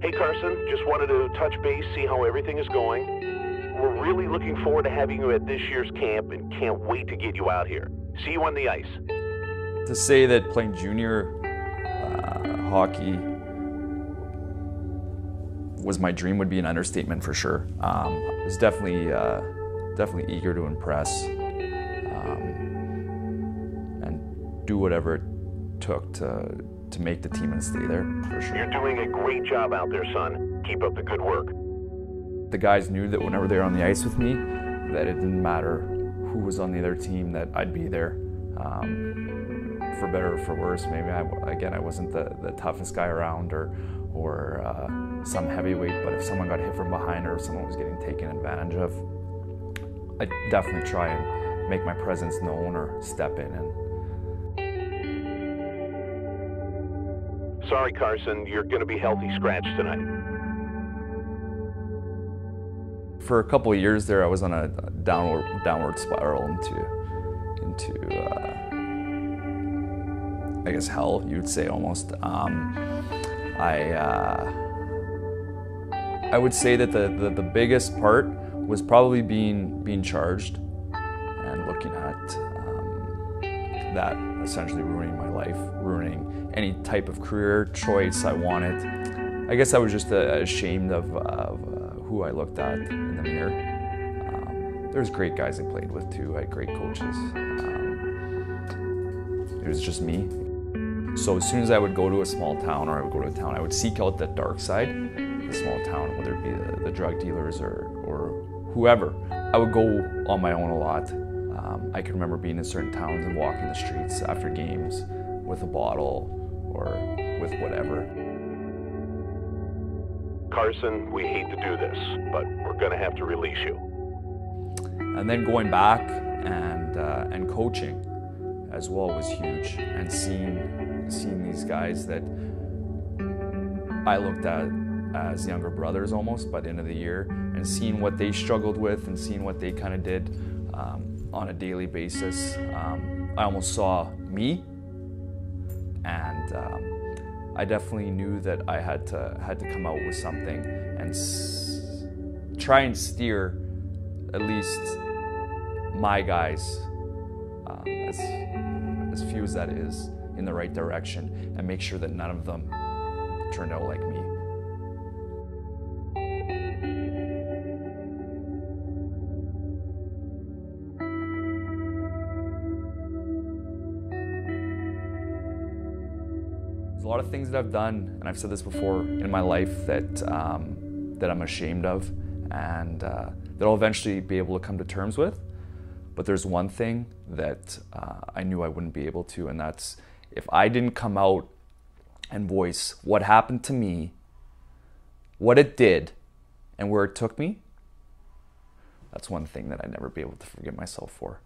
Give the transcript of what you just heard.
Hey Carson, just wanted to touch base, see how everything is going. We're really looking forward to having you at this year's camp and can't wait to get you out here. See you on the ice. To say that playing junior hockey was my dream would be an understatement for sure. I was definitely eager to impress and do whatever it took to make the team and stay there for sure. You're doing a great job out there, son. Keep up the good work. The guys knew that whenever they were on the ice with me, that it didn't matter who was on the other team, that I'd be there. For better or for worse, maybe I wasn't the toughest guy around or some heavyweight, but if someone got hit from behind or if someone was getting taken advantage of, I'd definitely try and make my presence known or step in. And sorry, Carson, you're going to be healthy scratch tonight. For a couple of years there, I was on a downward spiral into I guess hell, you would say almost. I would say that the biggest part was probably being charged and looking at that essentially ruining my life, ruining any type of career choice I wanted. I guess I was just ashamed of who I looked at in the mirror. There's great guys I played with too. I had great coaches. It was just me. So as soon as I would go to a small town or I would go to a town, I would seek out that dark side of the small town, whether it be the drug dealers or whoever. I would go on my own a lot. I can remember being in certain towns and walking the streets after games with a bottle or with whatever. Carson, we hate to do this, but we're going to have to release you. And then going back and coaching as well was huge, and seeing these guys that I looked at as younger brothers almost by the end of the year, and seeing what they struggled with and seeing what they kind of did on a daily basis. I almost saw me, and I definitely knew that I had to come out with something and try and steer at least my guys, as few as that is, in the right direction, and make sure that none of them turned out like me. There's a lot of things that I've done, and I've said this before, in my life that I'm ashamed of, and that I'll eventually be able to come to terms with. But there's one thing that I knew I wouldn't be able to, and that's if I didn't come out and voice what happened to me, what it did, and where it took me, that's one thing that I'd never be able to forgive myself for.